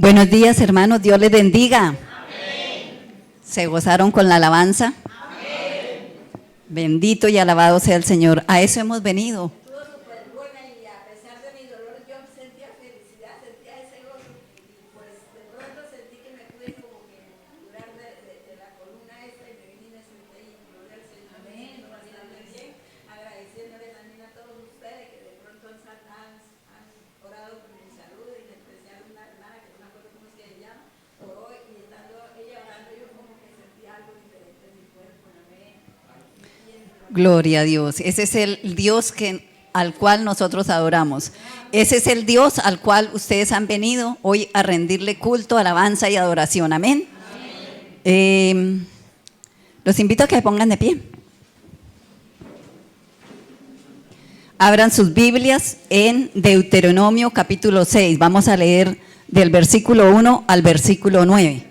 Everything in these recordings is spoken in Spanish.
Buenos días, hermanos, Dios les bendiga. Amén. ¿Se gozaron con la alabanza? Amén. Bendito y alabado sea el Señor. A eso hemos venido. Estuvo súper buena y a pesar de mi dolor yo sentía felicidad, sentía ese gozo y pues de pronto sentí que me pude como que curar de la columna esta y me vine y me senté y gloria al Señor. Amén. Bastante bien, agradeciéndole también a todos ustedes que de pronto han orado por mi salud y en especial una hermana que no me acuerdo cómo se llama, oró y estando ella orando yo como que sentí algo diferente en mi cuerpo. Amén. Gloria a Dios. Ese es el Dios al cual nosotros adoramos. Ese es el Dios al cual ustedes han venido hoy a rendirle culto, alabanza y adoración. Amén. Amén. Los invito a que se pongan de pie. Abran sus Biblias en Deuteronomio capítulo 6. Vamos a leer del versículo 1 al versículo 9.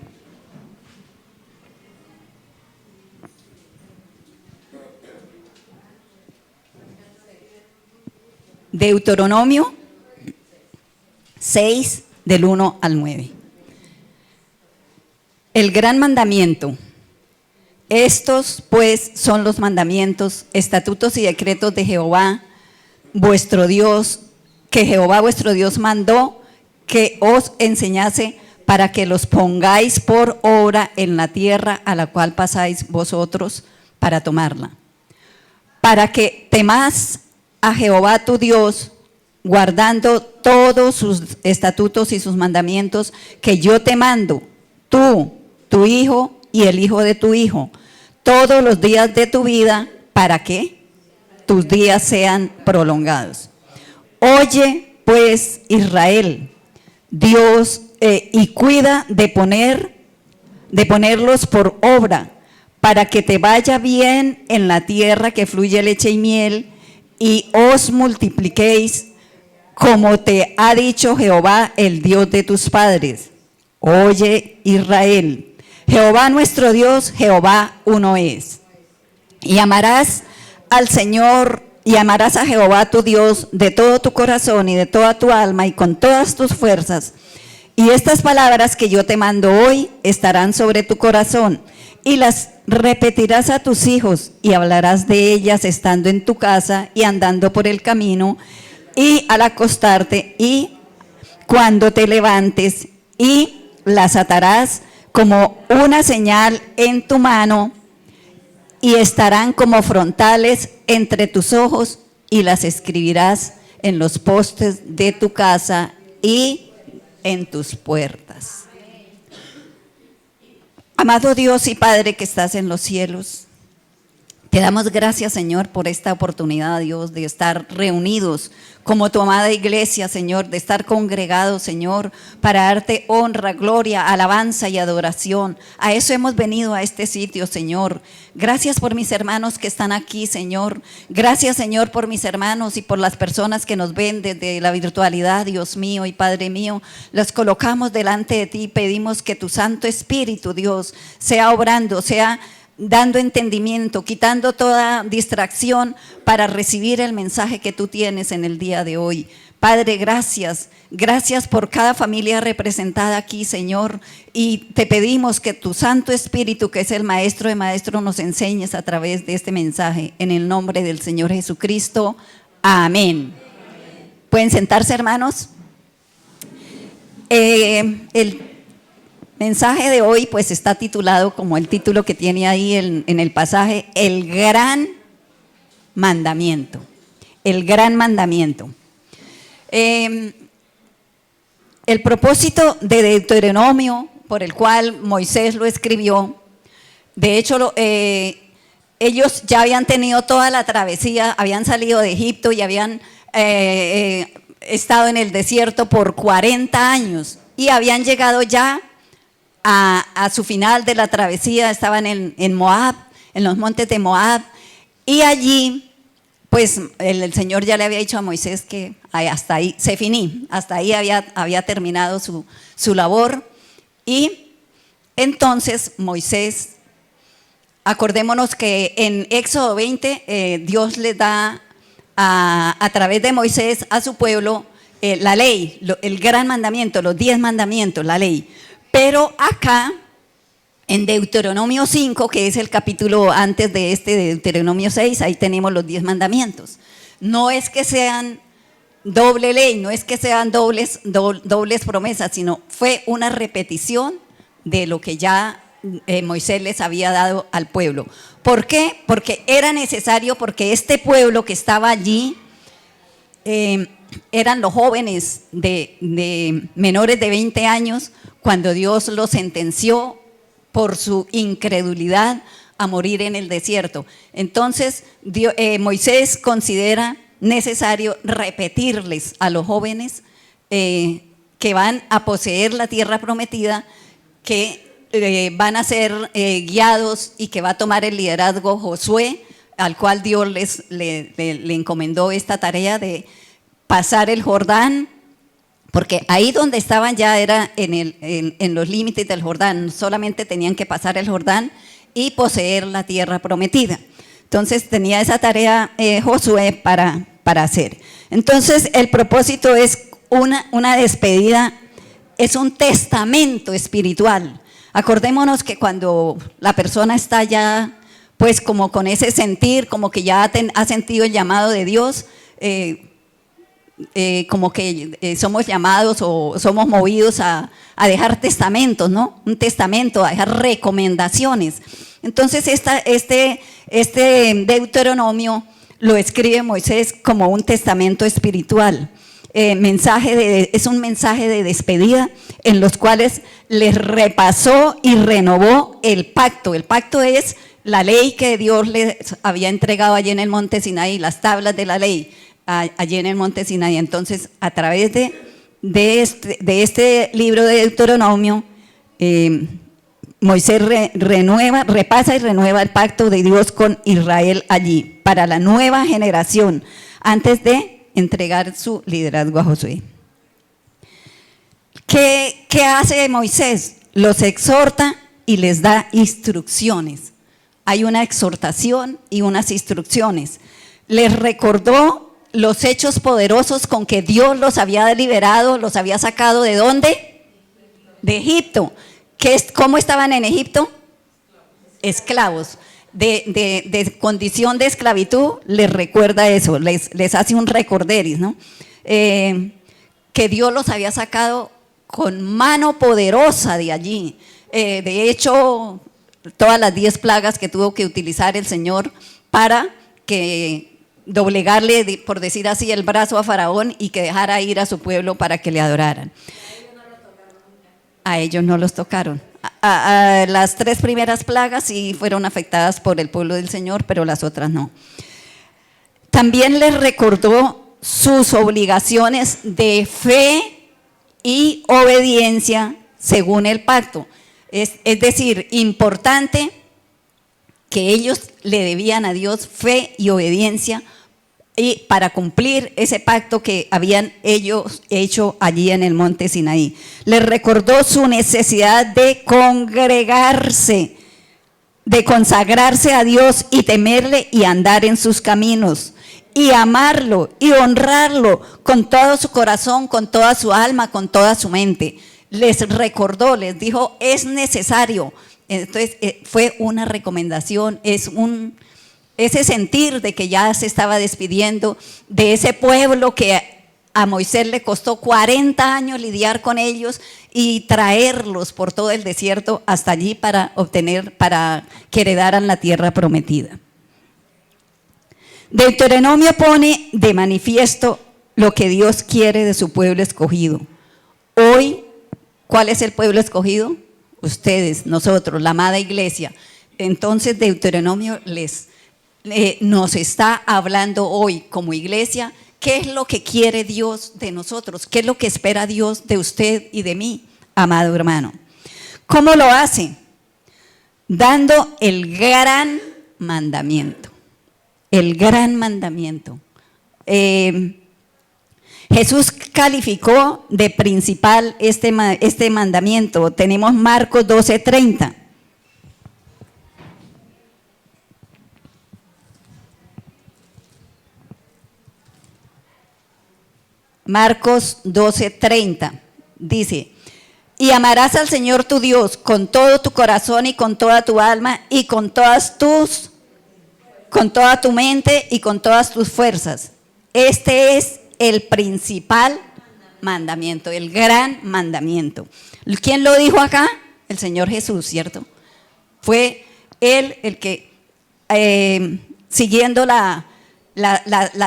Deuteronomio 6, del 1 al 9. El gran mandamiento. Estos, pues, son los mandamientos, estatutos y decretos de Jehová, vuestro Dios, que Jehová vuestro Dios mandó que os enseñase para que los pongáis por obra en la tierra a la cual pasáis vosotros para tomarla. Para que temas a Jehová tu Dios, guardando todos sus estatutos y sus mandamientos que yo te mando, tú, tu hijo y el hijo de tu hijo, todos los días de tu vida, para que tus días sean prolongados. Oye, pues, Israel, Dios, y cuida de ponerlos por obra, para que te vaya bien en la tierra que fluye leche y miel, y os multipliquéis, como te ha dicho Jehová, el Dios de tus padres. Oye, Israel, Jehová nuestro Dios, Jehová uno es. Y amarás al Señor, y amarás a Jehová tu Dios de todo tu corazón y de toda tu alma y con todas tus fuerzas. Y estas palabras que yo te mando hoy estarán sobre tu corazón, y las repetirás a tus hijos, y hablarás de ellas estando en tu casa y andando por el camino, y al acostarte, y cuando te levantes, y las atarás como una señal en tu mano, y estarán como frontales entre tus ojos, y las escribirás en los postes de tu casa y en tus puertas. Amado Dios y Padre que estás en los cielos, te damos gracias, Señor, por esta oportunidad, Dios, de estar reunidos como tu amada iglesia, Señor, de estar congregados, Señor, para darte honra, gloria, alabanza y adoración. A eso hemos venido a este sitio, Señor. Gracias por mis hermanos que están aquí, Señor. Gracias, Señor, por mis hermanos y por las personas que nos ven desde la virtualidad, Dios mío y Padre mío. Los colocamos delante de ti y pedimos que tu Santo Espíritu, Dios, sea obrando, sea dando entendimiento, quitando toda distracción para recibir el mensaje que tú tienes en el día de hoy. Padre, gracias. Gracias por cada familia representada aquí, Señor. Y te pedimos que tu Santo Espíritu, que es el Maestro de Maestros, nos enseñes a través de este mensaje. En el nombre del Señor Jesucristo. Amén. ¿Pueden sentarse, hermanos? El mensaje de hoy pues está titulado como el título que tiene ahí en el pasaje, el gran mandamiento. El gran mandamiento. El propósito de Deuteronomio, por el cual Moisés lo escribió, de hecho ellos ya habían tenido toda la travesía, habían salido de Egipto y habían estado en el desierto por 40 años y habían llegado ya a su final de la travesía. Estaban en Moab, en los montes de Moab, y allí pues el Señor ya le había dicho a Moisés que hasta ahí se finí, hasta ahí había terminado su labor. Y entonces Moisés, acordémonos que en Éxodo 20 Dios le da a través de Moisés a su pueblo la ley, el gran mandamiento, los 10 mandamientos, la ley. Pero acá, en Deuteronomio 5, que es el capítulo antes de este, de Deuteronomio 6, ahí tenemos los 10 mandamientos. No es que sean doble ley, no es que sean dobles promesas, sino fue una repetición de lo que ya Moisés les había dado al pueblo. ¿Por qué? Porque era necesario, porque este pueblo que estaba allí eran los jóvenes de menores de 20 años cuando Dios los sentenció por su incredulidad a morir en el desierto. Entonces Moisés considera necesario repetirles a los jóvenes que van a poseer la tierra prometida, que van a ser guiados y que va a tomar el liderazgo Josué, al cual Dios le encomendó esta tarea de pasar el Jordán, porque ahí donde estaban ya era en los límites del Jordán, solamente tenían que pasar el Jordán y poseer la tierra prometida. Entonces tenía esa tarea Josué para hacer. Entonces el propósito es una despedida, es un testamento espiritual. Acordémonos que cuando la persona está ya, pues como con ese sentir, como que ya ha sentido el llamado de Dios, como que somos llamados o somos movidos a dejar testamentos, ¿no? Un testamento, a dejar recomendaciones. Entonces este Deuteronomio lo escribe Moisés como un testamento espiritual. Es un mensaje de despedida en los cuales les repasó y renovó el pacto. El pacto es la ley que Dios les había entregado allí en el monte Sinaí, las tablas de la ley allí en el monte Sinaí. Entonces, a través de este libro de Deuteronomio, Moisés repasa y renueva el pacto de Dios con Israel allí, para la nueva generación, antes de entregar su liderazgo a Josué. ¿Qué hace Moisés? Los exhorta y les da instrucciones. Hay una exhortación y unas instrucciones. Les recordó los hechos poderosos con que Dios los había liberado, los había sacado ¿de dónde? De Egipto. ¿Cómo estaban en Egipto? Esclavos. De condición de esclavitud, les recuerda eso, les hace un recorderis, ¿no? Que Dios los había sacado con mano poderosa de allí. De hecho, todas las 10 plagas que tuvo que utilizar el Señor para que doblegarle, por decir así, el brazo a Faraón y que dejara ir a su pueblo para que le adoraran. A ellos no los tocaron. A las 3 primeras plagas sí fueron afectadas por el pueblo del Señor, pero las otras no. También les recordó sus obligaciones de fe y obediencia según el pacto. Es decir, importante que ellos le debían a Dios fe y obediencia y para cumplir ese pacto que habían ellos hecho allí en el monte Sinaí. Les recordó su necesidad de congregarse, de consagrarse a Dios y temerle y andar en sus caminos y amarlo y honrarlo con todo su corazón, con toda su alma, con toda su mente. Les recordó, les dijo, es necesario. Entonces fue una recomendación, ese sentir de que ya se estaba despidiendo de ese pueblo que a Moisés le costó 40 años lidiar con ellos y traerlos por todo el desierto hasta allí para que heredaran la tierra prometida. Deuteronomio pone de manifiesto lo que Dios quiere de su pueblo escogido. Hoy, ¿cuál es el pueblo escogido? Ustedes, nosotros, la amada iglesia. Entonces Deuteronomio nos está hablando hoy como iglesia, ¿qué es lo que quiere Dios de nosotros? ¿Qué es lo que espera Dios de usted y de mí, amado hermano? ¿Cómo lo hace? Dando el gran mandamiento. El gran mandamiento. Jesús calificó de principal este mandamiento. Tenemos Marcos 12:30. Marcos 12:30. Dice, y amarás al Señor tu Dios con todo tu corazón y con toda tu alma y con toda tu mente y con todas tus fuerzas. Este es el principal mandamiento, el gran mandamiento. ¿Quién lo dijo acá? El Señor Jesús, ¿cierto? Fue Él el que, siguiendo la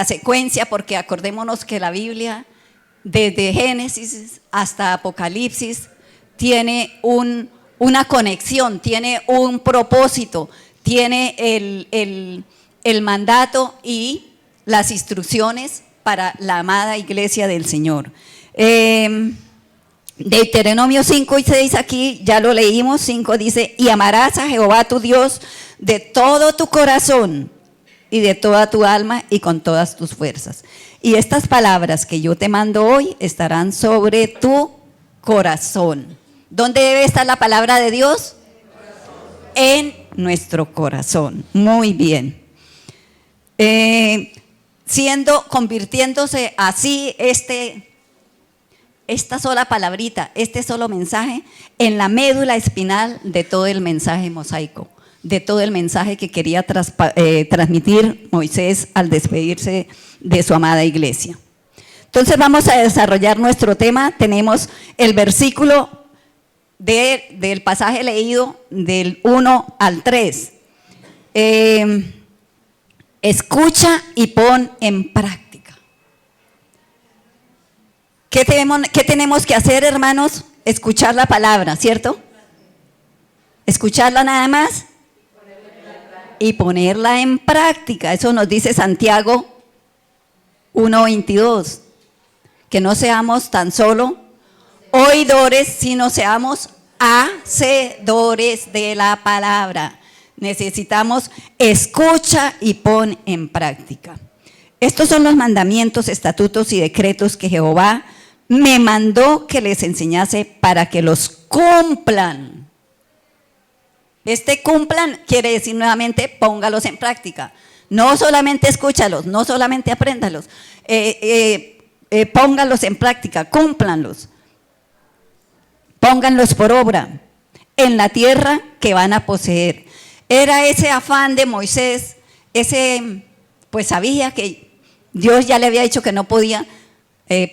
secuencia, porque acordémonos que la Biblia, desde Génesis hasta Apocalipsis, tiene una conexión, tiene un propósito, tiene el mandato y las instrucciones para la amada iglesia del Señor. Deuteronomio 5:6, aquí ya lo leímos. 5 dice, y amarás a Jehová tu Dios de todo tu corazón y de toda tu alma y con todas tus fuerzas. Y estas palabras que yo te mando hoy estarán sobre tu corazón. ¿Dónde debe estar la palabra de Dios? En nuestro corazón. Muy bien. Convirtiéndose así esta sola palabrita, este solo mensaje, en la médula espinal de todo el mensaje mosaico, de todo el mensaje que quería transmitir Moisés al despedirse de su amada iglesia. Entonces vamos a desarrollar nuestro tema. Tenemos el versículo del pasaje leído del 1 al 3. Escucha y pon en práctica. ¿Qué tenemos que hacer, hermanos? Escuchar la palabra, ¿cierto? Escucharla nada más y ponerla en práctica. Eso nos dice Santiago 1:22. Que no seamos tan solo oidores, sino seamos hacedores de la palabra. Necesitamos escucha y pon en práctica. Estos son los mandamientos, estatutos y decretos que Jehová me mandó que les enseñase para que los cumplan. Cumplan quiere decir nuevamente, póngalos en práctica. No solamente escúchalos, no solamente apréndalos, pónganlos en práctica, cúmplanlos. Pónganlos por obra en la tierra que van a poseer. Era ese afán de Moisés, pues sabía que Dios ya le había dicho que no podía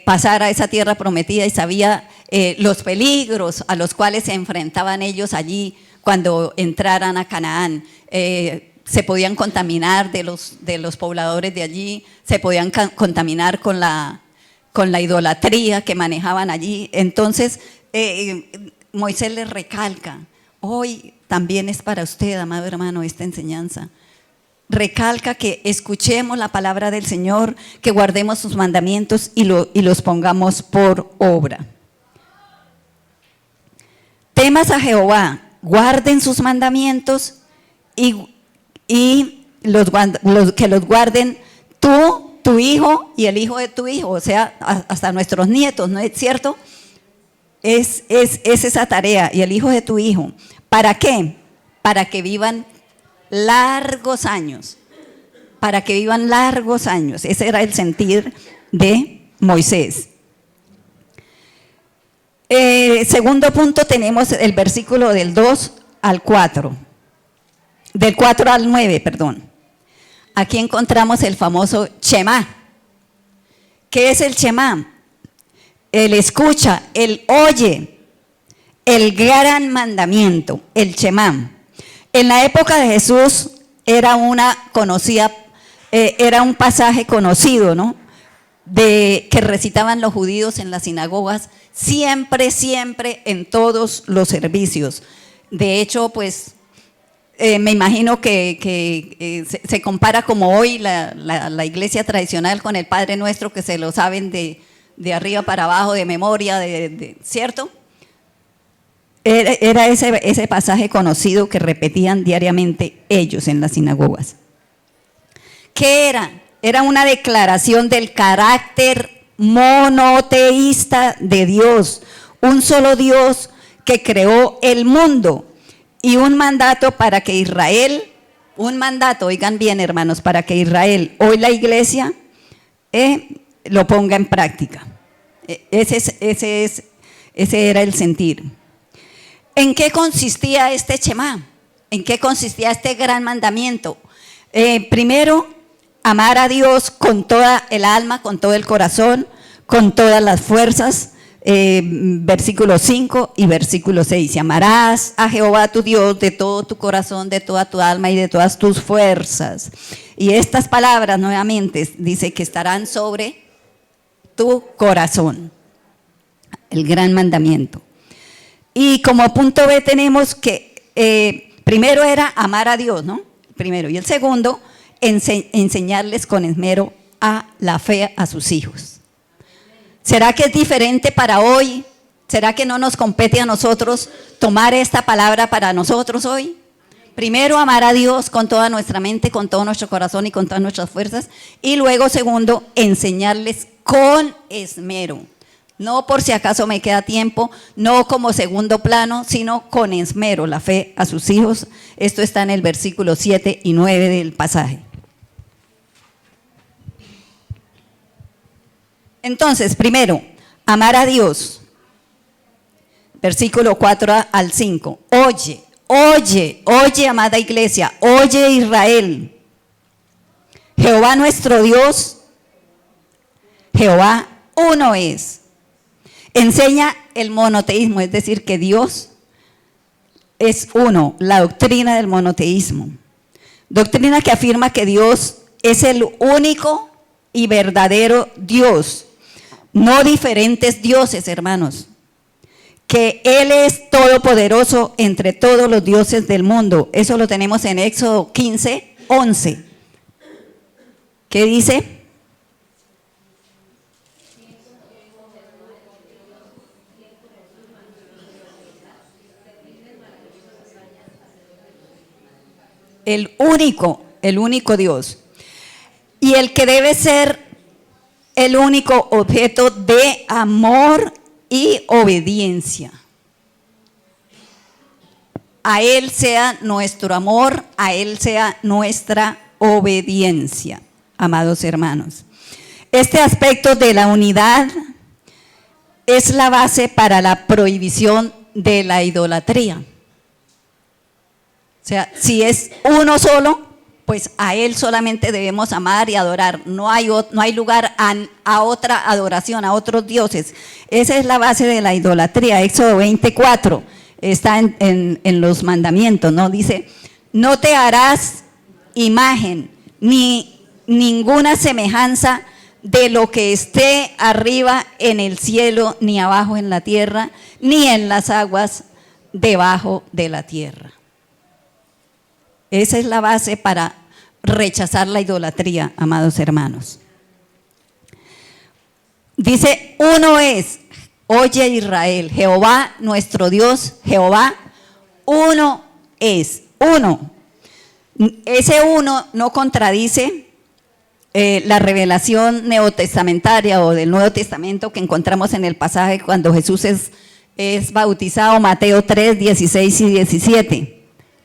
pasar a esa tierra prometida y sabía los peligros a los cuales se enfrentaban ellos allí cuando entraran a Canaán. Se podían contaminar de los pobladores de allí, se podían contaminar con la idolatría que manejaban allí. Entonces Moisés les recalca, hoy también es para usted, amado hermano, esta enseñanza. Recalca que escuchemos la palabra del Señor, que guardemos sus mandamientos y los pongamos por obra. Temas a Jehová, guarden sus mandamientos y que los guarden tú, tu hijo y el hijo de tu hijo, o sea, hasta nuestros nietos, ¿no es cierto? Es esa tarea, y el hijo de tu hijo. ¿Para qué? Para que vivan largos años. Para que vivan largos años. Ese era el sentir de Moisés. Segundo punto, tenemos el versículo del 2 al 4. Del 4 al 9, perdón. Aquí encontramos el famoso Shema. ¿Qué es el Shema? El escucha, el oye, el gran mandamiento, el Shema. En la época de Jesús era un pasaje conocido, ¿no? Que recitaban los judíos en las sinagogas, siempre en todos los servicios. De hecho, pues, me imagino que se compara como hoy la iglesia tradicional con el Padre Nuestro, que se lo saben de arriba para abajo, de memoria, ¿cierto? Era ese pasaje conocido que repetían diariamente ellos en las sinagogas. ¿Qué era? Era una declaración del carácter monoteísta de Dios, un solo Dios que creó el mundo, y un mandato para que Israel, oigan bien hermanos, para que Israel, hoy la iglesia, lo ponga en práctica. Ese era el sentir. ¿En qué consistía este Shema? ¿En qué consistía este gran mandamiento? Primero, amar a Dios con toda el alma, con todo el corazón, con todas las fuerzas. Versículo 5 y versículo 6. Y amarás a Jehová tu Dios de todo tu corazón, de toda tu alma y de todas tus fuerzas. Y estas palabras nuevamente dice que estarán sobre tu corazón. El gran mandamiento. Y como punto B tenemos que primero era amar a Dios, ¿no? Primero. Y el segundo, enseñarles con esmero a la fe a sus hijos. ¿Será que es diferente para hoy? ¿Será que no nos compete a nosotros tomar esta palabra para nosotros hoy? Primero, amar a Dios con toda nuestra mente, con todo nuestro corazón y con todas nuestras fuerzas. Y luego, segundo, enseñarles con esmero. No por si acaso me queda tiempo, no como segundo plano, sino con esmero, la fe a sus hijos. Esto está en el versículo 7 y 9 del pasaje. Entonces, primero, amar a Dios. Versículo 4 al 5. Oye, amada iglesia, oye Israel. Jehová nuestro Dios, Jehová uno es. Enseña el monoteísmo, es decir, que Dios es uno, la doctrina del monoteísmo. Doctrina que afirma que Dios es el único y verdadero Dios. No diferentes dioses, hermanos. Que Él es todopoderoso entre todos los dioses del mundo. Eso lo tenemos en Éxodo 15, 11. ¿Qué dice? El único Dios. Y el que debe ser el único objeto de amor y obediencia. A Él sea nuestro amor, a Él sea nuestra obediencia, amados hermanos. Este aspecto de la unidad es la base para la prohibición de la idolatría. O sea, si es uno solo, pues a Él solamente debemos amar y adorar. No hay lugar a otra adoración, a otros dioses. Esa es la base de la idolatría. Éxodo 24 está en los mandamientos, ¿no? Dice, no te harás imagen ni ninguna semejanza de lo que esté arriba en el cielo, ni abajo en la tierra, ni en las aguas debajo de la tierra. Esa es la base para rechazar la idolatría, amados hermanos. Dice, uno es, oye Israel, Jehová nuestro Dios, Jehová, uno es, uno. Ese uno no contradice la revelación neotestamentaria o del Nuevo Testamento que encontramos en el pasaje cuando Jesús es bautizado, Mateo 3, 16 y 17.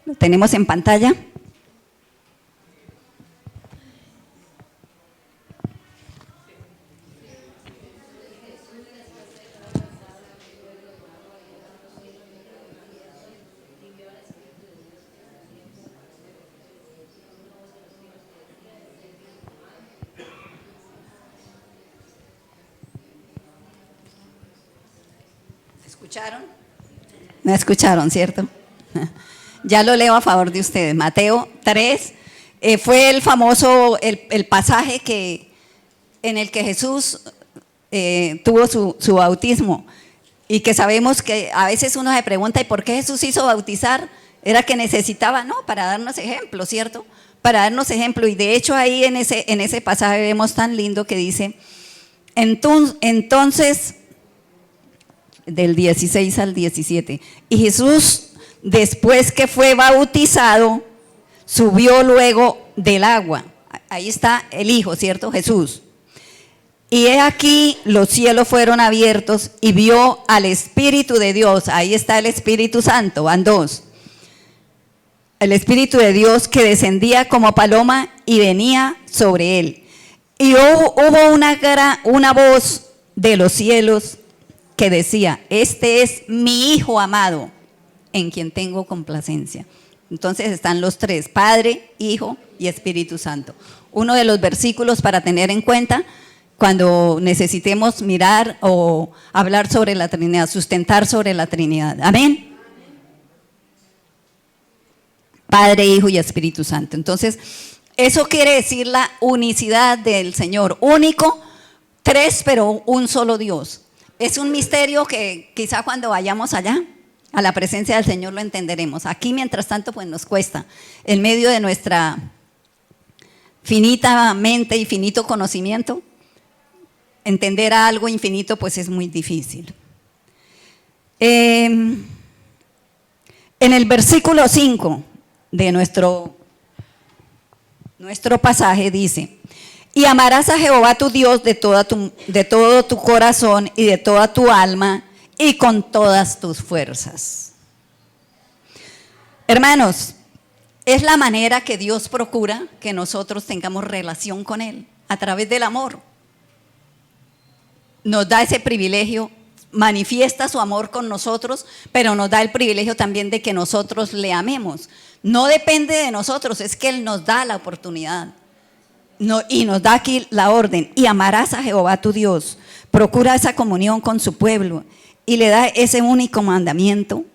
¿Lo tenemos en pantalla? ¿Escucharon? ¿Me escucharon, cierto? Ya lo leo a favor de ustedes. Mateo 3 fue el famoso, el pasaje en el que Jesús tuvo su bautismo y que sabemos que a veces uno se pregunta, ¿y por qué Jesús hizo bautizar? Era que necesitaba, ¿no? Para darnos ejemplo, ¿cierto? Para darnos ejemplo. Y de hecho ahí en ese pasaje vemos tan lindo que dice, entonces, del 16 al 17, y Jesús, después que fue bautizado, subió luego del agua. Ahí está el Hijo, ¿cierto? Jesús. Y he aquí los cielos fueron abiertos y vio al Espíritu de Dios. Ahí está el Espíritu Santo, van dos. El Espíritu de Dios que descendía como paloma y venía sobre él. Y hubo una voz de los cielos que decía: este es mi Hijo amado, en quien tengo complacencia. Entonces están los tres: Padre, Hijo y Espíritu Santo. Uno de los versículos para tener en cuenta cuando necesitemos mirar o hablar sobre la Trinidad, sustentar sobre la Trinidad. Amén. Padre, Hijo y Espíritu Santo. Entonces, eso quiere decir la unicidad del Señor. Único, tres, pero un solo Dios. Es un misterio que quizá cuando vayamos allá, a la presencia del Señor, lo entenderemos. Aquí, mientras tanto, pues nos cuesta. En medio de nuestra finita mente y finito conocimiento, entender a algo infinito pues es muy difícil. En el versículo 5 de nuestro pasaje dice: y amarás a Jehová tu Dios de todo tu corazón y de toda tu alma y con todas tus fuerzas. Hermanos, es la manera que Dios procura que nosotros tengamos relación con Él, a través del amor. Nos da ese privilegio, manifiesta su amor con nosotros, pero nos da el privilegio también de que nosotros le amemos. No depende de nosotros, es que Él nos da la oportunidad. Y nos da aquí la orden: y amarás a Jehová tu Dios. Procura esa comunión con su pueblo y le da ese único mandamiento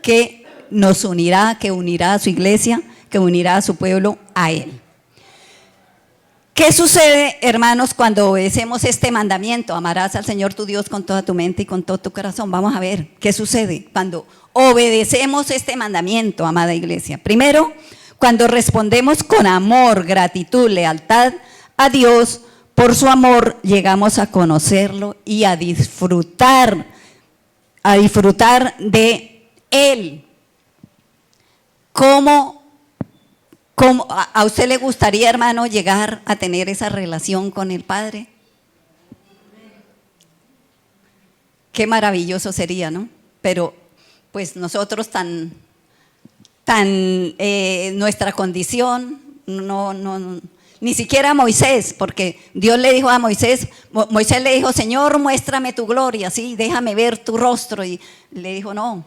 que nos unirá, que unirá a su iglesia, que unirá a su pueblo a Él. ¿Qué sucede, hermanos, cuando obedecemos este mandamiento? Amarás al Señor tu Dios con toda tu mente y con todo tu corazón. Vamos a ver qué sucede cuando obedecemos este mandamiento, amada iglesia. Primero, cuando respondemos con amor, gratitud, lealtad a Dios, por su amor llegamos a conocerlo y a disfrutar de Él. ¿Cómo a usted le gustaría, hermano, llegar a tener esa relación con el Padre? Qué maravilloso sería, ¿no? Pero pues nosotros nuestra condición, ni siquiera Moisés, porque Dios le dijo a Moisés le dijo: Señor, muéstrame tu gloria, ¿sí? Déjame ver tu rostro. Y le dijo: no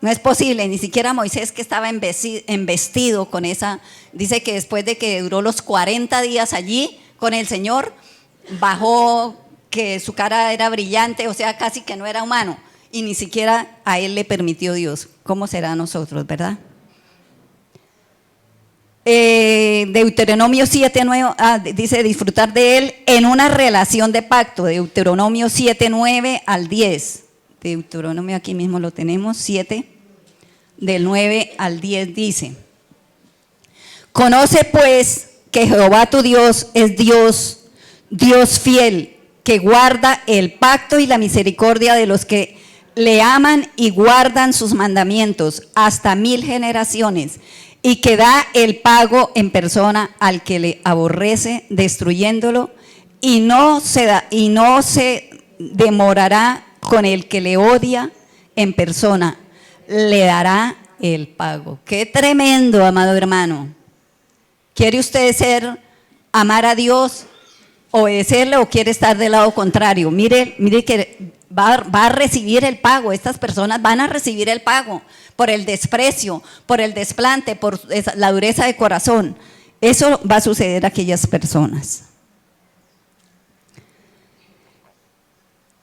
es posible. Ni siquiera Moisés, que estaba embestido con esa, dice que después de que duró los 40 días allí con el Señor, bajó, que su cara era brillante, o sea, casi que no era humano, y ni siquiera a él le permitió Dios. ¿Cómo será a nosotros, verdad? Deuteronomio 7:9 dice: disfrutar de Él en una relación de pacto. Deuteronomio 7:9 al 10. Deuteronomio, aquí mismo lo tenemos, 7, del 9 al 10 dice: conoce pues que Jehová tu Dios es Dios fiel, que guarda el pacto y la misericordia de los que le aman y guardan sus mandamientos hasta 1000 generaciones, y que da el pago en persona al que le aborrece, destruyéndolo, y no se demorará con el que le odia en persona, le dará el pago. Qué tremendo, amado hermano. ¿Quiere usted amar a Dios, obedecerle, o quiere estar del lado contrario? Mire que va a recibir el pago. Estas personas van a recibir el pago por el desprecio, por el desplante, por la dureza de corazón. Eso va a suceder a aquellas personas.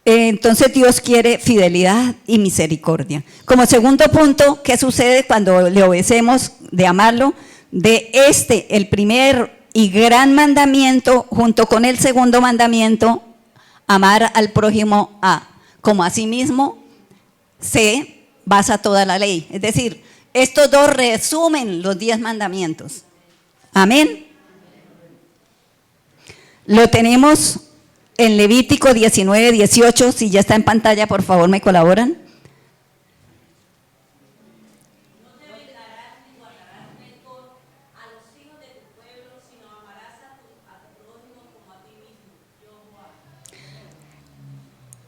Entonces Dios quiere fidelidad y misericordia. Como segundo punto, ¿qué sucede cuando le obedecemos de amarlo? El primer y gran mandamiento, junto con el segundo mandamiento, amar al prójimo como a sí mismo, se basa toda la ley. Es decir, estos dos resumen los 10 mandamientos. Amén. Lo tenemos en Levítico 19:18, si ya está en pantalla, por favor, me colaboran. No te vengarás ni guardarás rencor a los hijos de tu pueblo, sino amarás a tu prójimo como a ti mismo.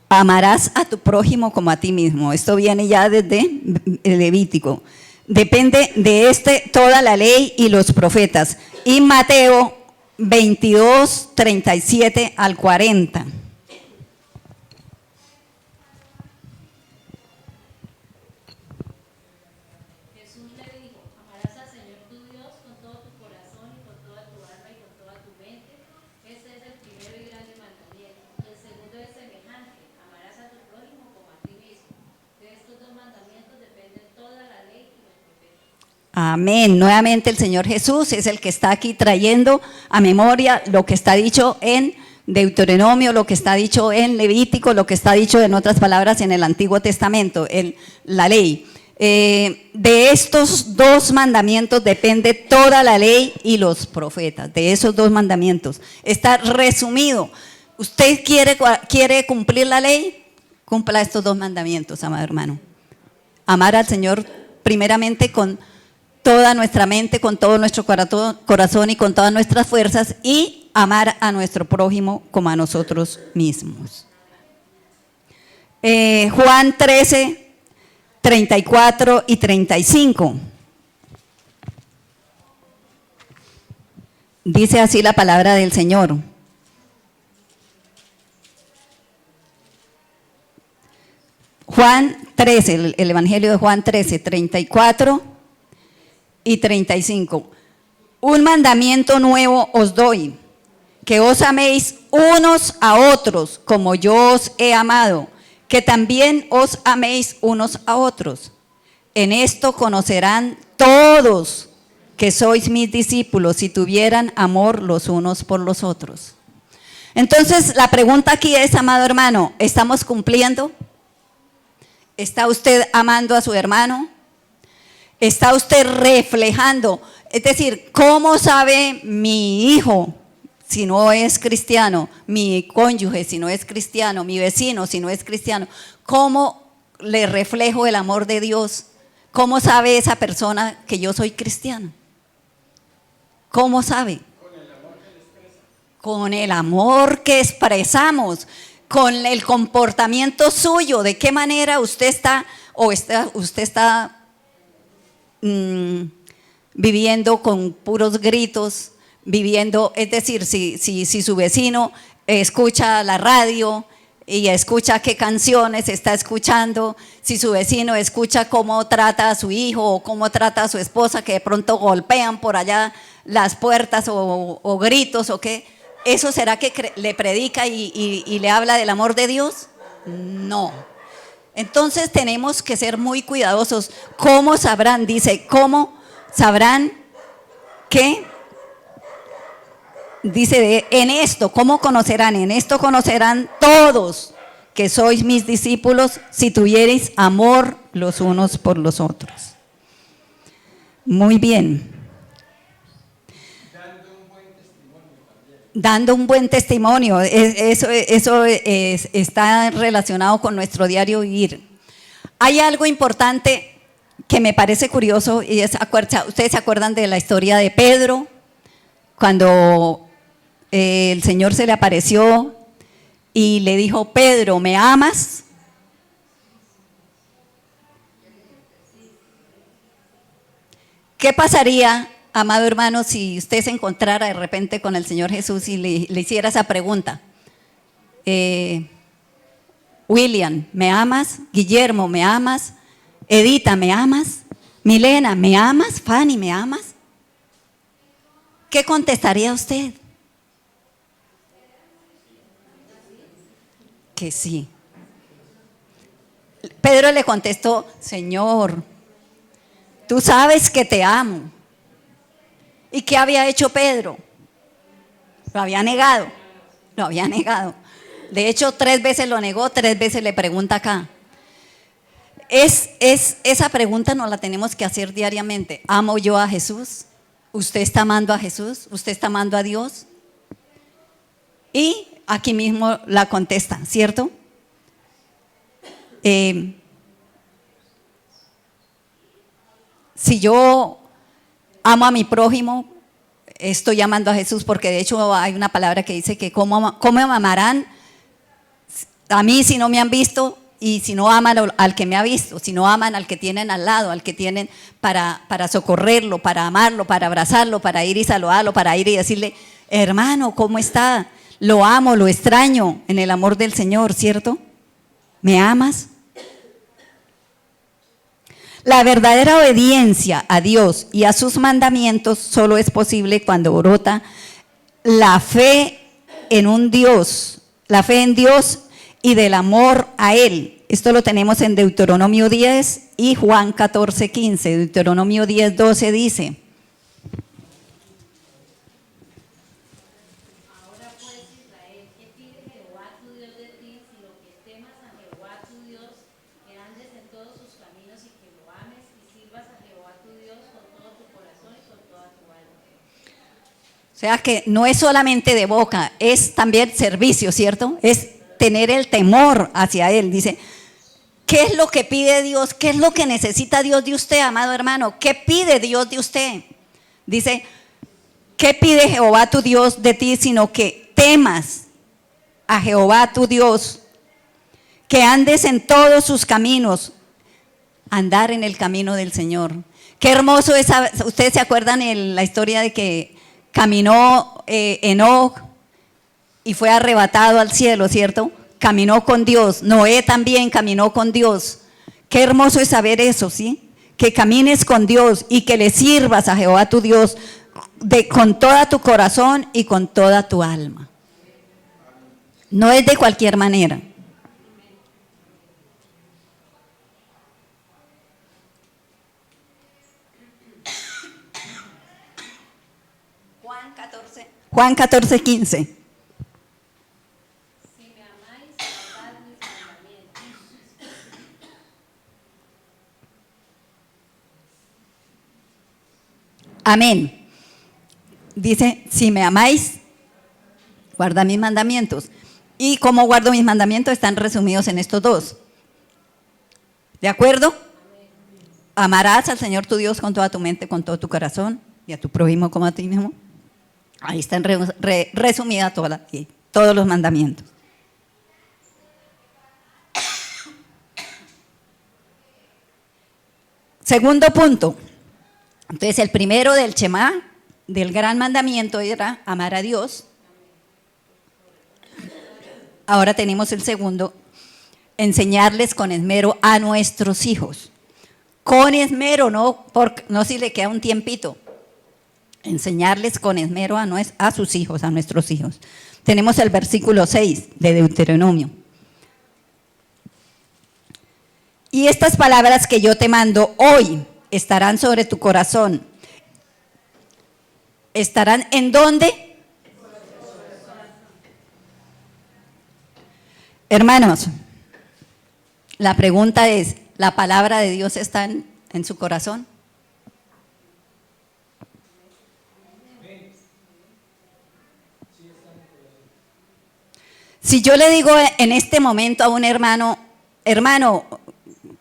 Amarás a tu prójimo como a ti mismo. Esto viene ya desde el Levítico. Depende de toda la ley y los profetas. Y Mateo 22:37 al 40. Amén. Nuevamente el Señor Jesús es el que está aquí trayendo a memoria lo que está dicho en Deuteronomio, lo que está dicho en Levítico, lo que está dicho en otras palabras en el Antiguo Testamento, en la ley. De estos 2 mandamientos depende toda la ley y los profetas, de esos 2 mandamientos. Está resumido. ¿Usted quiere cumplir la ley? Cumpla estos 2 mandamientos, amado hermano. Amar al Señor primeramente con toda nuestra mente, con todo nuestro corazón y con todas nuestras fuerzas, y amar a nuestro prójimo como a nosotros mismos. Juan 13, 34 y 35. Dice así la palabra del Señor. Juan 13, el Evangelio de Juan 13, 34 y 35. Un mandamiento nuevo os doy, que os améis unos a otros como yo os he amado, que también os améis unos a otros. En esto conocerán todos que sois mis discípulos, si tuvieran amor los unos por los otros. Entonces la pregunta aquí es, amado hermano, ¿estamos cumpliendo? ¿Está usted amando a su hermano? ¿Está usted reflejando? Es decir, ¿cómo sabe mi hijo si no es cristiano? Mi cónyuge si no es cristiano, mi vecino si no es cristiano. ¿Cómo le reflejo el amor de Dios? ¿Cómo sabe esa persona que yo soy cristiano? ¿Cómo sabe? Con el amor que expresamos, con el comportamiento suyo, de qué manera usted está viviendo con puros gritos, viviendo, es decir, si su vecino escucha la radio y escucha qué canciones está escuchando, si su vecino escucha cómo trata a su hijo o cómo trata a su esposa, que de pronto golpean por allá las puertas o gritos o qué, ¿eso será que le predica y le habla del amor de Dios? No. Entonces tenemos que ser muy cuidadosos. ¿Cómo sabrán? Dice, ¿cómo sabrán qué? Dice, en esto, ¿cómo conocerán? En esto conocerán todos que sois mis discípulos, si tuviereis amor los unos por los otros. Muy bien. Dando un buen testimonio, eso está relacionado con nuestro diario vivir. Hay algo importante que me parece curioso, y es, ¿ustedes se acuerdan de la historia de Pedro? Cuando el Señor se le apareció y le dijo, Pedro, ¿me amas? ¿Qué pasaría, amado hermano, si usted se encontrara de repente con el Señor Jesús y le hiciera esa pregunta? William, ¿me amas? Guillermo, ¿me amas? Edita, ¿me amas? Milena, ¿me amas? Fanny, ¿me amas? ¿Qué contestaría usted? Que sí. Pedro le contestó, Señor, tú sabes que te amo. ¿Y qué había hecho Pedro? Lo había negado. De hecho, 3 veces lo negó, 3 veces le pregunta acá. Esa pregunta nos la tenemos que hacer diariamente. ¿Amo yo a Jesús? ¿Usted está amando a Jesús? ¿Usted está amando a Dios? Y aquí mismo la contesta, ¿cierto? Si yo amo a mi prójimo, estoy amando a Jesús, porque de hecho hay una palabra que dice que ¿cómo me amarán a mí si no me han visto? Y si no aman al que me ha visto, si no aman al que tienen al lado, al que tienen para socorrerlo, para amarlo, para abrazarlo, para ir y saludarlo, para ir y decirle, hermano, ¿cómo está? Lo amo, lo extraño en el amor del Señor, ¿cierto? ¿Me amas? La verdadera obediencia a Dios y a sus mandamientos solo es posible cuando brota la fe en un Dios, la fe en Dios y del amor a Él. Esto lo tenemos en Deuteronomio 10 y Juan 14:15. Deuteronomio 10:12 dice: Ahora pues, Israel, ¿qué pide Jehová tu Dios de ti, sino que temas a Jehová tu Dios, que andes en todos sus caminos y que lo ames y sirvas a Jehová tu Dios con todo tu corazón y con toda tu alma? O sea que no es solamente de boca, es también servicio, ¿cierto? Es tener el temor hacia Él. Dice, ¿qué es lo que pide Dios? ¿Qué es lo que necesita Dios de usted, amado hermano? ¿Qué pide Dios de usted? Dice, ¿qué pide Jehová tu Dios de ti? Sino que temas a Jehová tu Dios, que andes en todos sus caminos, andar en el camino del Señor. Qué hermoso es, ustedes se acuerdan en la historia de que caminó Enoc y fue arrebatado al cielo, ¿cierto? Caminó con Dios. Noé también caminó con Dios. Qué hermoso es saber eso, ¿sí? Que camines con Dios y que le sirvas a Jehová tu Dios con toda tu corazón y con toda tu alma. No es de cualquier manera. Juan 14:15. Si me amáis, guardad mis mandamientos. Amén. Dice, si me amáis, guarda mis mandamientos. ¿Y cómo guardo mis mandamientos? Están resumidos en estos dos. ¿De acuerdo? Amarás al Señor tu Dios con toda tu mente, con todo tu corazón, y a tu prójimo como a ti mismo. Ahí están resumidas todos los mandamientos. Segundo punto. Entonces, el primero del Shema, del gran mandamiento, era amar a Dios. Ahora tenemos el segundo, enseñarles con esmero a nuestros hijos. Con esmero, no si le queda un tiempito. Enseñarles con esmero a sus hijos, a nuestros hijos. Tenemos el versículo 6 de Deuteronomio. Y estas palabras que yo te mando hoy estarán sobre tu corazón. ¿Estarán en dónde? Hermanos, la pregunta es, ¿la palabra de Dios está en su corazón? Si yo le digo en este momento a un hermano,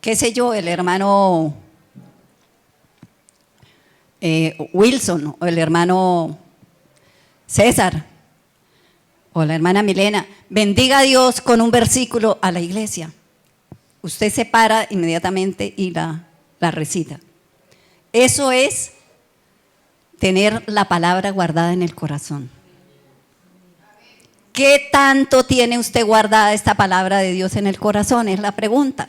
qué sé yo, el hermano Wilson, o el hermano César, o la hermana Milena, bendiga a Dios con un versículo a la iglesia. Usted se para inmediatamente y la recita. Eso es tener la palabra guardada en el corazón. ¿Qué tanto tiene usted guardada esta palabra de Dios en el corazón? Es la pregunta.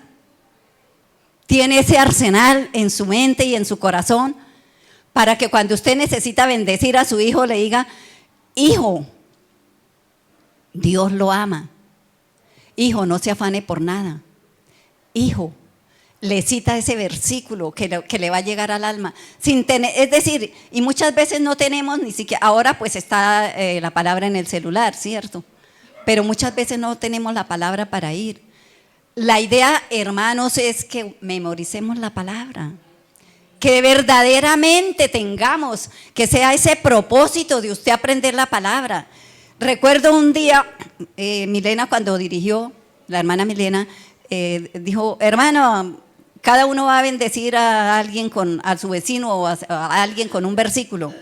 ¿Tiene ese arsenal en su mente y en su corazón para que cuando usted necesita bendecir a su hijo le diga, hijo, Dios lo ama. Hijo, no se afane por nada. Hijo, le cita ese versículo que le va a llegar al alma. Es decir, y muchas veces no tenemos ni siquiera, ahora pues está la palabra en el celular, ¿cierto? Pero muchas veces no tenemos la palabra para ir. La idea, hermanos, es que memoricemos la palabra. Que verdaderamente tengamos, que sea ese propósito de usted aprender la palabra. Recuerdo un día, Milena cuando dirigió, la hermana Milena, dijo, hermano, cada uno va a bendecir a alguien a su vecino o a alguien con un versículo.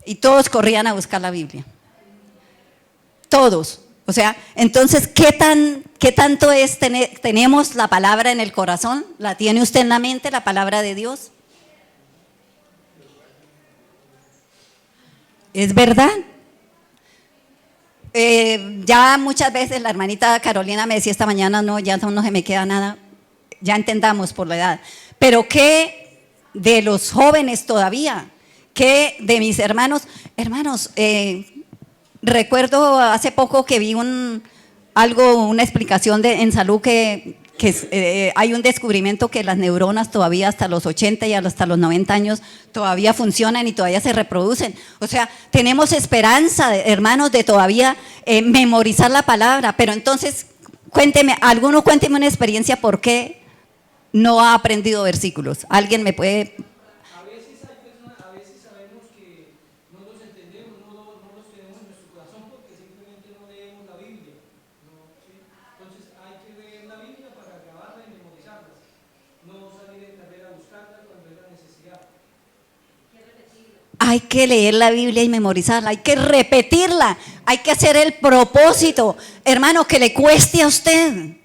Y todos corrían a buscar la Biblia. Todos. O sea, entonces, ¿qué tanto es tenemos la palabra en el corazón? ¿La tiene usted en la mente, la palabra de Dios? ¿Es verdad? Ya muchas veces la hermanita Carolina me decía esta mañana, no, ya no se me queda nada. Ya entendamos por la edad. Pero ¿qué de los jóvenes todavía? ¿Qué de mis hermanos? Hermanos, recuerdo hace poco que vi una explicación en salud que hay un descubrimiento que las neuronas todavía hasta los 80 y hasta los 90 años todavía funcionan y todavía se reproducen. O sea, tenemos esperanza, hermanos, de todavía memorizar la palabra. Pero entonces, cuénteme una experiencia por qué no ha aprendido versículos. ¿Alguien me puede...? A veces hay personas, a veces sabemos que no los entendemos, no los tenemos en nuestro corazón porque simplemente no leemos la Biblia. ¿No? ¿Sí? Entonces hay que leer la Biblia para grabarla y memorizarlas. No salir en carrera a buscarla cuando hay la necesidad. Hay que leer la Biblia y memorizarla, hay que repetirla, hay que hacer el propósito, hermano, que le cueste a usted.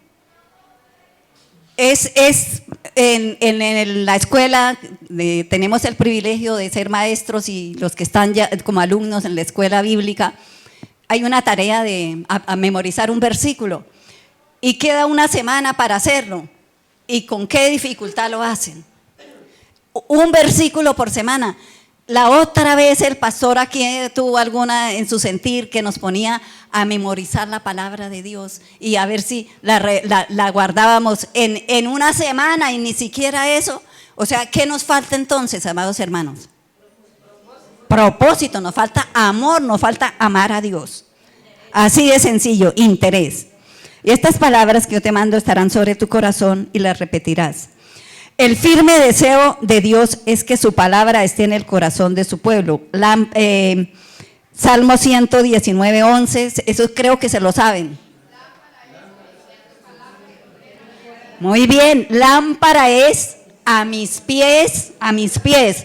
En la escuela tenemos el privilegio de ser maestros y los que están ya como alumnos en la escuela bíblica, hay una tarea de a memorizar un versículo y queda una semana para hacerlo. ¿Y con qué dificultad lo hacen? Un versículo por semana. La otra vez el pastor aquí tuvo alguna en su sentir que nos ponía a memorizar la palabra de Dios y a ver si la guardábamos en una semana y ni siquiera eso. O sea, ¿qué nos falta entonces, amados hermanos? Propósito, nos falta amor, nos falta amar a Dios. Así de sencillo, interés. Y estas palabras que yo te mando estarán sobre tu corazón y las repetirás. El firme deseo de Dios es que su palabra esté en el corazón de su pueblo. Salmo 119, 11, eso creo que se lo saben. Muy bien, lámpara es a mis pies, a mis pies.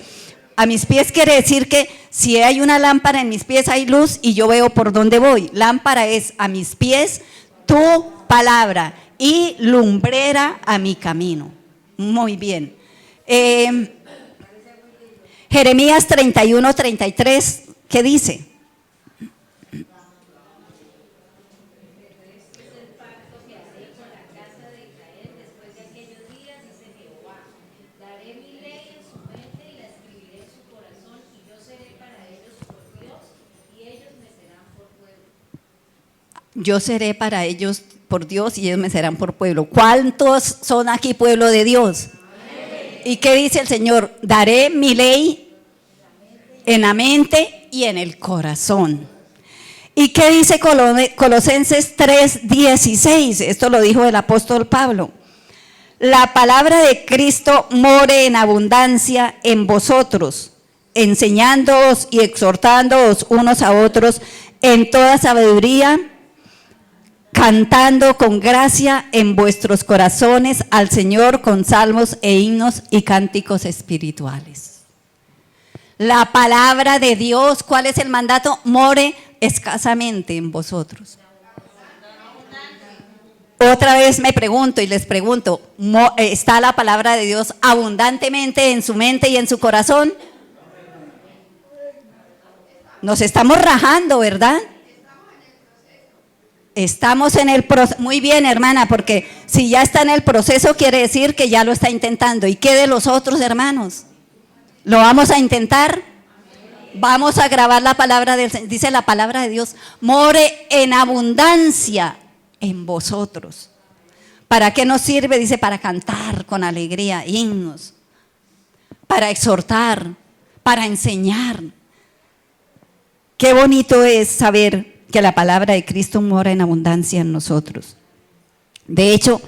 A mis pies quiere decir que si hay una lámpara en mis pies hay luz y yo veo por dónde voy. Lámpara es a mis pies tu palabra y lumbrera a mi camino. Muy bien. Jeremías 31, 33, ¿qué dice? Yo seré para ellos por Dios y ellos me serán por pueblo. ¿Cuántos son aquí pueblo de Dios? Amén. ¿Y qué dice el Señor? Daré mi ley en la mente y en el corazón. ¿Y qué dice Colosenses 3:16? Esto lo dijo el apóstol Pablo. La palabra de Cristo more en abundancia en vosotros, enseñándoos y exhortándoos unos a otros en toda sabiduría, cantando con gracia en vuestros corazones al Señor con salmos e himnos y cánticos espirituales. La palabra de Dios, ¿cuál es el mandato? More escasamente en vosotros. Otra vez me pregunto y les pregunto, ¿está la palabra de Dios abundantemente en su mente y en su corazón? Nos estamos rajando, ¿verdad? Estamos en el proceso. Muy bien, hermana, porque si ya está en el proceso quiere decir que ya lo está intentando. ¿Y qué de los otros, hermanos? ¿Lo vamos a intentar? Vamos a grabar la palabra del Señor. Dice la palabra de Dios, more en abundancia en vosotros. ¿Para qué nos sirve? Dice, para cantar con alegría, himnos, para exhortar, para enseñar. Qué bonito es saber que la palabra de Cristo mora en abundancia en nosotros. De hecho,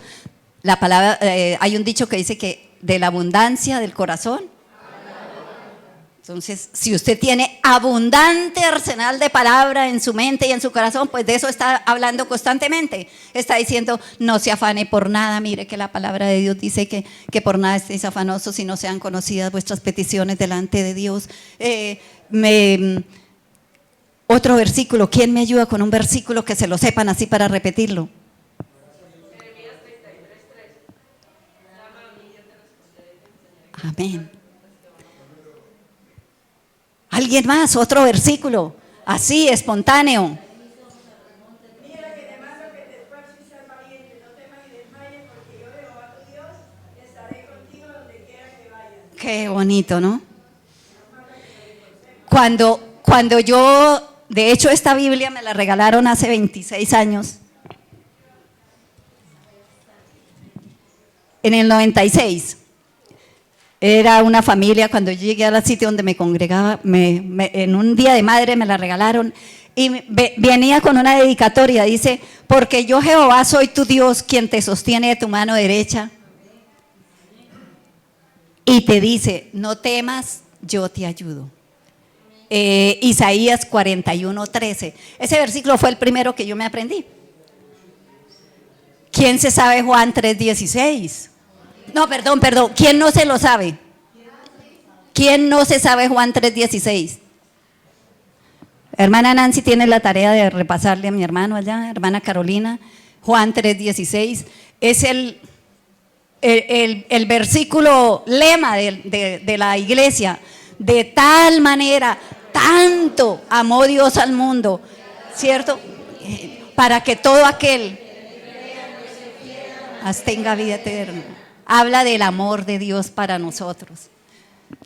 la palabra, hay un dicho que dice que de la abundancia del corazón. Entonces, si usted tiene abundante arsenal de palabra en su mente y en su corazón, pues de eso está hablando constantemente. Está diciendo, no se afane por nada. Mire que la palabra de Dios dice que por nada estéis afanosos si no sean conocidas vuestras peticiones delante de Dios. Otro versículo, ¿quién me ayuda con un versículo que se lo sepan así para repetirlo? Amén. ¿Alguien más? Otro versículo, así, espontáneo. Mira que te mando que te esfuerces y seas valiente, no temas ni desmayes, porque yo, Jehová tu Dios, estaré contigo donde quiera que vayas. Qué bonito, ¿no? Cuando yo, de hecho esta Biblia me la regalaron hace 26 años, En el 96, era una familia, cuando yo llegué al sitio donde me congregaba, en un día de madre me la regalaron y venía con una dedicatoria, dice, porque yo Jehová soy tu Dios, quien te sostiene de tu mano derecha. Y te dice, no temas, yo te ayudo. Isaías 41:13. Ese versículo fue el primero que yo me aprendí. ¿Quién se sabe Juan 3:16? No, perdón. ¿Quién no se lo sabe? ¿Quién no se sabe Juan 3:16? Hermana Nancy tiene la tarea de repasarle a mi hermano allá, hermana Carolina. Juan 3:16 es el versículo lema de la iglesia. De tal manera, tanto amó Dios al mundo, ¿cierto? Para que todo aquel tenga vida eterna. Habla del amor de Dios para nosotros.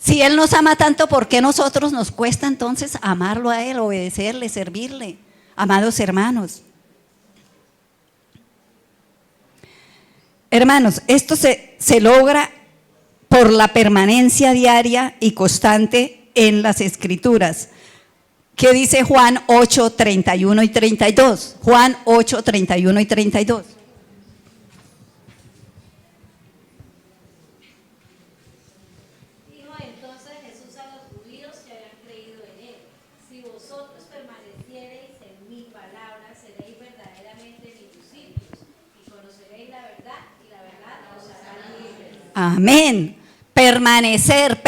Si Él nos ama tanto, ¿por qué nosotros nos cuesta entonces amarlo a Él, obedecerle, servirle? Amados hermanos. Hermanos, esto se logra por la permanencia diaria y constante en las Escrituras. ¿Qué dice Juan 8:31 y 32? Juan 8:31 y 32. Dijo entonces Jesús a los judíos que habían creído en él: si vosotros permaneciereis en mi palabra, seréis verdaderamente mis discípulos, y conoceréis la verdad, y la verdad os hará libres. Amén. Permanecer,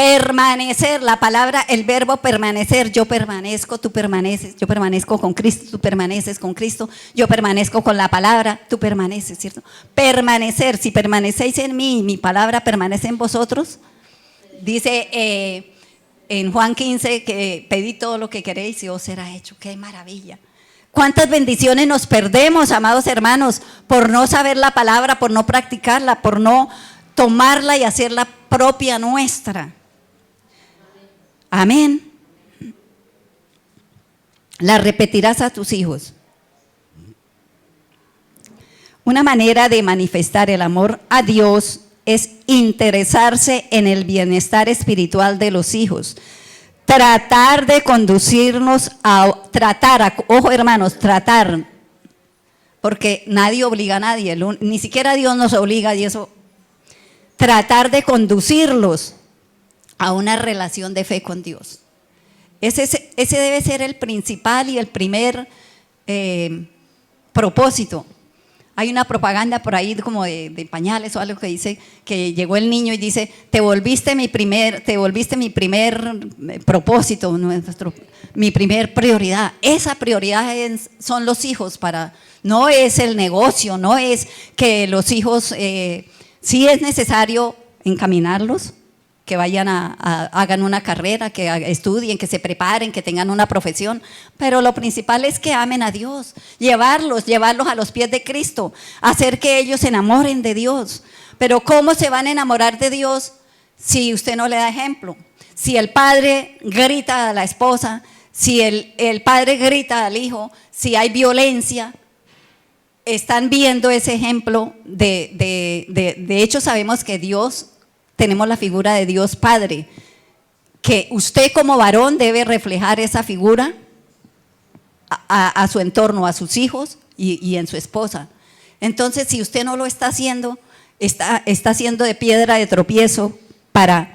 la palabra, el verbo permanecer, yo permanezco, tú permaneces, yo permanezco con Cristo, tú permaneces con Cristo, yo permanezco con la palabra, tú permaneces, ¿cierto? Permanecer, si permanecéis en mí, mi palabra permanece en vosotros. Dice en Juan 15 que pedid todo lo que queréis y os será hecho. ¡Qué maravilla! ¿Cuántas bendiciones nos perdemos, amados hermanos, por no saber la palabra, por no practicarla, por no tomarla y hacerla propia nuestra? Amén. La repetirás a tus hijos. Una manera de manifestar el amor a Dios es interesarse en el bienestar espiritual de los hijos. Tratar de conducirnos ojo hermanos, tratar, porque nadie obliga a nadie, ni siquiera Dios nos obliga y eso. Tratar de conducirlos a una relación de fe con Dios. Ese debe ser el principal y el primer propósito. Hay una propaganda por ahí como de pañales o algo que dice que llegó el niño y dice, te volviste mi primer propósito, mi primer prioridad. Esa prioridad son los hijos, no es el negocio, no es que los hijos... Sí es necesario encaminarlos, que vayan hagan una carrera, que estudien, que se preparen, que tengan una profesión, pero lo principal es que amen a Dios, llevarlos a los pies de Cristo, hacer que ellos se enamoren de Dios. Pero ¿cómo se van a enamorar de Dios si usted no le da ejemplo? Si el padre grita a la esposa, si el padre grita al hijo, si hay violencia. Están viendo ese ejemplo de hecho sabemos que Dios, tenemos la figura de Dios Padre, que usted como varón debe reflejar esa figura a su entorno, a sus hijos y en su esposa. Entonces, si usted no lo está haciendo, está haciendo de piedra de tropiezo para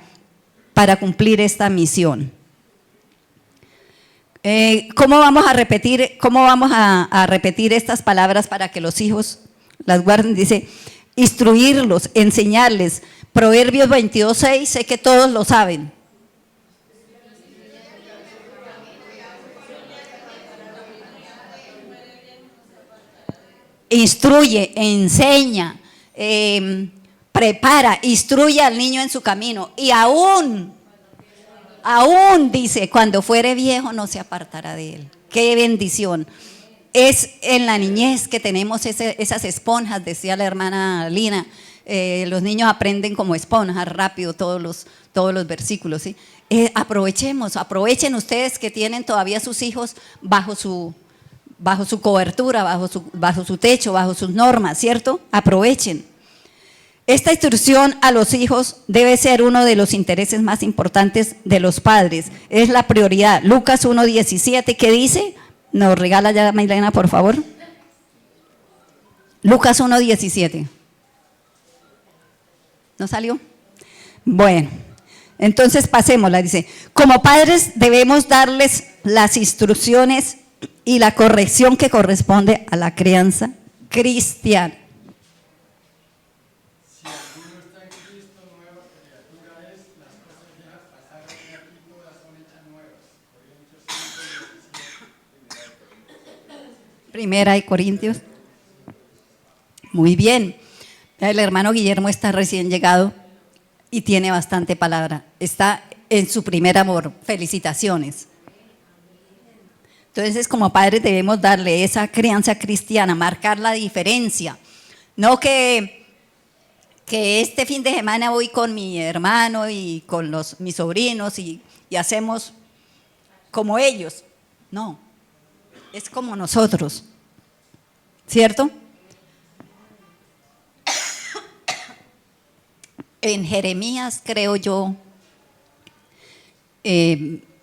cumplir esta misión. ¿Cómo vamos a repetir estas palabras para que los hijos las guarden? Dice, instruirlos, enseñarles. Proverbios 22:6, sé que todos lo saben. Instruye, enseña, prepara, instruye al niño en su camino y aún dice, cuando fuere viejo no se apartará de él. ¡Qué bendición! Es en la niñez que tenemos esas esponjas, decía la hermana Lina. Los niños aprenden como esponjas rápido todos los versículos, ¿sí? Aprovechen ustedes que tienen todavía sus hijos bajo su cobertura, bajo su techo, bajo sus normas, ¿cierto? Aprovechen. Esta instrucción a los hijos debe ser uno de los intereses más importantes de los padres. Es la prioridad. Lucas 1:17, ¿qué dice? Nos regala ya Maylena, por favor. Lucas 1:17. ¿No salió? Bueno, entonces pasémosla. Dice, como padres debemos darles las instrucciones y la corrección que corresponde a la crianza cristiana. Primera de Corintios. Muy bien. El hermano Guillermo está recién llegado y tiene bastante palabra. Está en su primer amor. Felicitaciones. Entonces, como padres debemos darle esa crianza cristiana, marcar la diferencia. No que este fin de semana voy con mi hermano y con mis sobrinos y hacemos como ellos. No, es como nosotros, ¿cierto? En Jeremías, creo yo,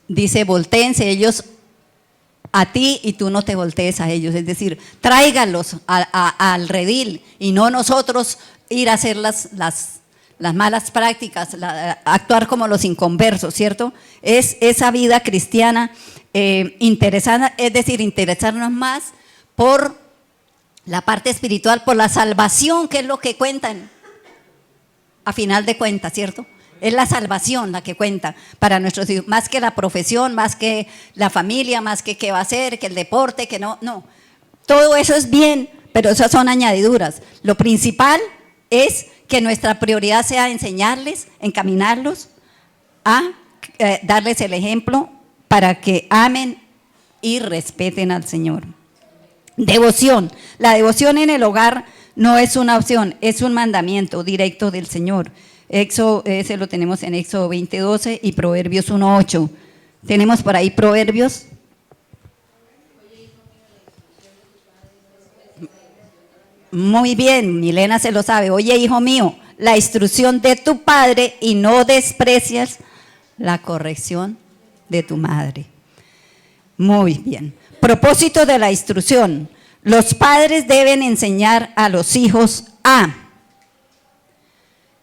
dice, voltéense ellos a ti y tú no te voltees a ellos. Es decir, tráiganlos al redil y no nosotros ir a hacer las malas prácticas, actuar como los inconversos, ¿cierto? Es esa vida cristiana interesada, es decir, interesarnos más por la parte espiritual, por la salvación, que es lo que cuentan. A final de cuentas, ¿cierto? Es la salvación la que cuenta para nuestros hijos, más que la profesión, más que la familia, más que qué va a hacer, que el deporte, que no. Todo eso es bien, pero esas son añadiduras. Lo principal es que nuestra prioridad sea enseñarles, encaminarlos a darles el ejemplo para que amen y respeten al Señor. Devoción. La devoción en el hogar no es una opción, es un mandamiento directo del Señor. Éxodo, ese lo tenemos en Éxodo 20:12 y Proverbios 1:8. ¿Tenemos por ahí Proverbios? Muy bien, Milena se lo sabe. Oye, hijo mío, la instrucción de tu padre y no desprecias la corrección de tu madre. Muy bien. Propósito de la instrucción. Los padres deben enseñar a los hijos a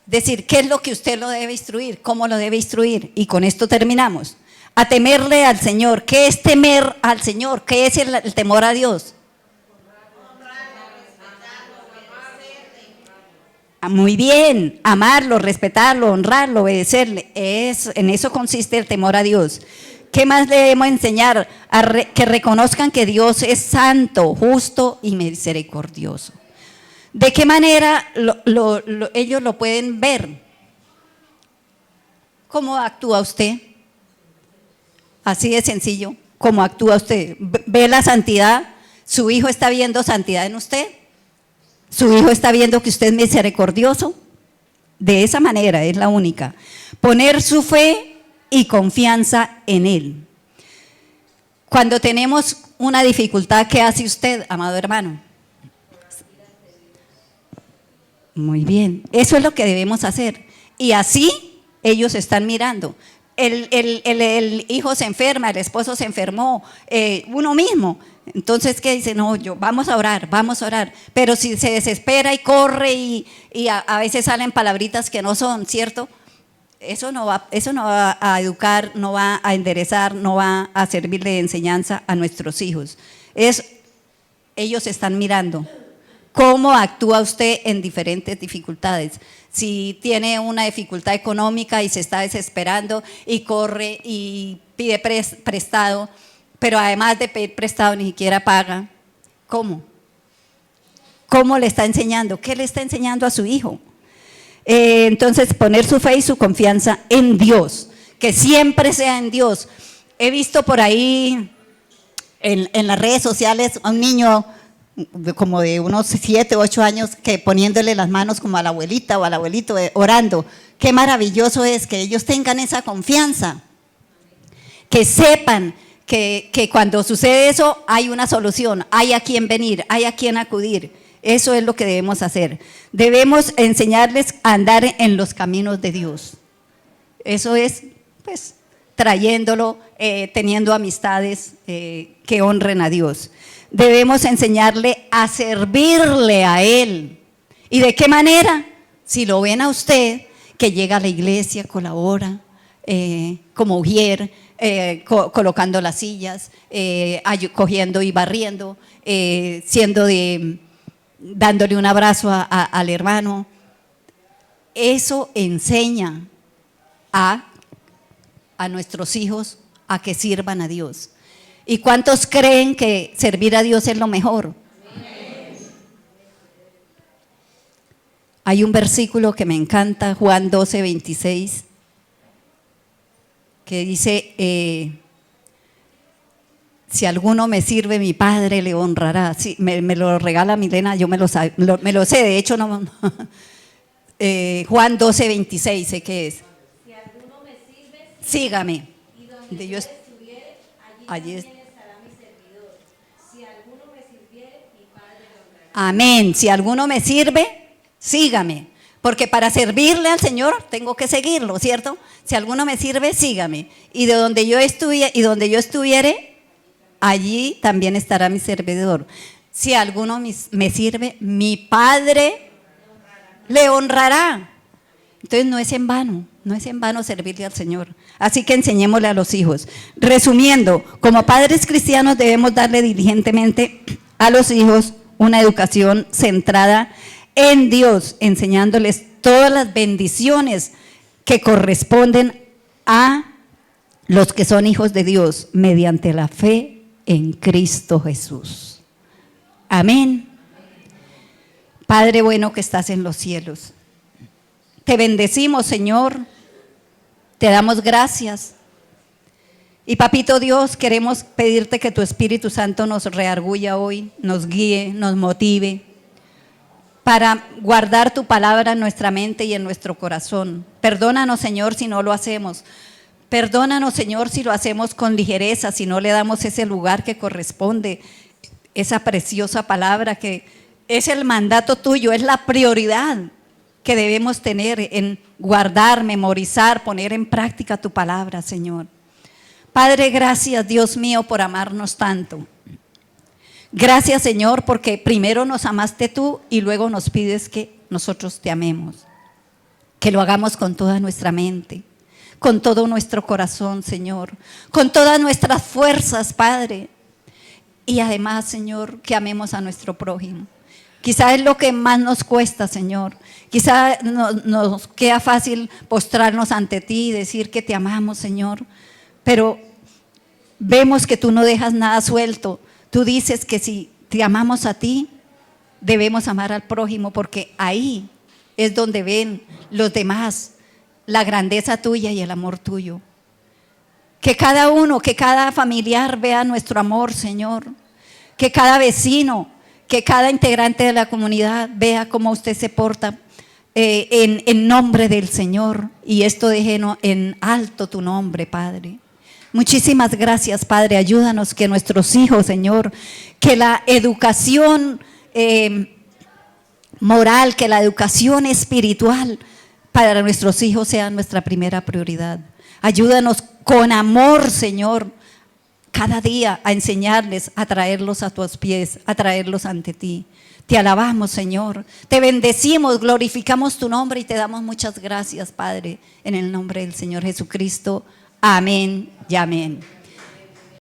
decir qué es lo que usted lo debe instruir, cómo lo debe instruir. Y con esto terminamos. A temerle al Señor. ¿Qué es temer al Señor? ¿Qué es el temor a Dios? Muy bien, amarlo, respetarlo, honrarlo, obedecerle. En eso consiste el temor a Dios. ¿Qué más le debemos enseñar? Que reconozcan que Dios es santo, justo y misericordioso. ¿De qué manera ellos lo pueden ver? ¿Cómo actúa usted? Así de sencillo. ¿Cómo actúa usted? ¿Ve la santidad? ¿Su hijo está viendo santidad en usted? ¿Su hijo está viendo que usted es misericordioso? De esa manera, es la única. Poner su fe y confianza en Él. Cuando tenemos una dificultad, ¿qué hace usted, amado hermano? Muy bien, eso es lo que debemos hacer. Y así ellos están mirando. El hijo se enferma, el esposo se enfermó, uno mismo. Entonces, ¿qué dice? No, vamos a orar. Pero si se desespera y corre y a veces salen palabritas que no son, ¿cierto? Eso no va a educar, no va a enderezar, no va a servir de enseñanza a nuestros hijos. Ellos están mirando cómo actúa usted en diferentes dificultades. Si tiene una dificultad económica y se está desesperando y corre y pide prestado, pero además de pedir prestado ni siquiera paga, ¿cómo? ¿Cómo le está enseñando? ¿Qué le está enseñando a su hijo? Entonces, poner su fe y su confianza en Dios, que siempre sea en Dios. He visto por ahí en las redes sociales a un niño como de unos 7 u 8 años que poniéndole las manos como a la abuelita o al abuelito orando. Qué maravilloso es que ellos tengan esa confianza, que sepan que cuando sucede eso hay una solución, hay a quien venir, hay a quien acudir. Eso es lo que debemos hacer. Debemos enseñarles a andar en los caminos de Dios. Eso es, pues, trayéndolo, teniendo amistades que honren a Dios. Debemos enseñarle a servirle a Él. ¿Y de qué manera? Si lo ven a usted, que llega a la iglesia, colabora, como ujier, colocando las sillas, cogiendo y barriendo, dándole un abrazo al hermano. Eso enseña a nuestros hijos a que sirvan a Dios. ¿Y cuántos creen que servir a Dios es lo mejor? Hay un versículo que me encanta, Juan 12:26, que dice, si alguno me sirve, mi Padre le honrará. Sí, me lo regala Milena, yo me lo sé, de hecho no. Juan 12:26, sé que es. Si alguno me sirve, sígame. Y donde yo estuviere, allí allí también estará mi servidor. Si alguno me sirviere, mi Padre lo honrará. Amén. Si alguno me sirve, sígame. Porque para servirle al Señor tengo que seguirlo, ¿cierto? Si alguno me sirve, sígame. Y de donde yo estuviere, allí también estará mi servidor. Si alguno me sirve, mi Padre le honrará. Entonces no es en vano servirle al Señor. Así que enseñémosle a los hijos. Resumiendo, como padres cristianos debemos darle diligentemente a los hijos una educación centrada en Dios, enseñándoles todas las bendiciones que corresponden a los que son hijos de Dios mediante la fe en Cristo Jesús. Amén. Padre bueno que estás en los cielos, te bendecimos, Señor, te damos gracias. Y papito Dios, queremos pedirte que tu Espíritu Santo nos redarguya hoy, nos guíe, nos motive para guardar tu palabra en nuestra mente y en nuestro corazón. Perdónanos, Señor, si no lo hacemos. Perdónanos, Señor, si lo hacemos con ligereza, si no le damos ese lugar que corresponde, esa preciosa palabra que es el mandato tuyo, es la prioridad que debemos tener en guardar, memorizar, poner en práctica tu palabra, Señor. Padre, gracias, Dios mío, por amarnos tanto. Gracias, Señor, porque primero nos amaste tú y luego nos pides que nosotros te amemos. Que lo hagamos con toda nuestra mente, con todo nuestro corazón, Señor, con todas nuestras fuerzas, Padre. Y además, Señor, que amemos a nuestro prójimo. Quizá es lo que más nos cuesta, Señor. Quizá nos queda fácil postrarnos ante ti y decir que te amamos, Señor. Pero vemos que tú no dejas nada suelto. Tú dices que si te amamos a ti, debemos amar al prójimo, porque ahí es donde ven los demás la grandeza tuya y el amor tuyo. Que cada familiar vea nuestro amor, Señor. Que cada vecino, que cada integrante de la comunidad vea cómo usted se porta en nombre del Señor. Y esto deje en alto tu nombre, Padre. Muchísimas gracias, Padre. Ayúdanos que nuestros hijos, Señor, que la educación moral, que la educación espiritual para nuestros hijos sea nuestra primera prioridad. Ayúdanos con amor, Señor, cada día a enseñarles, a traerlos a tus pies, a traerlos ante ti. Te alabamos, Señor. Te bendecimos, glorificamos tu nombre y te damos muchas gracias, Padre, en el nombre del Señor Jesucristo. Amén y amén.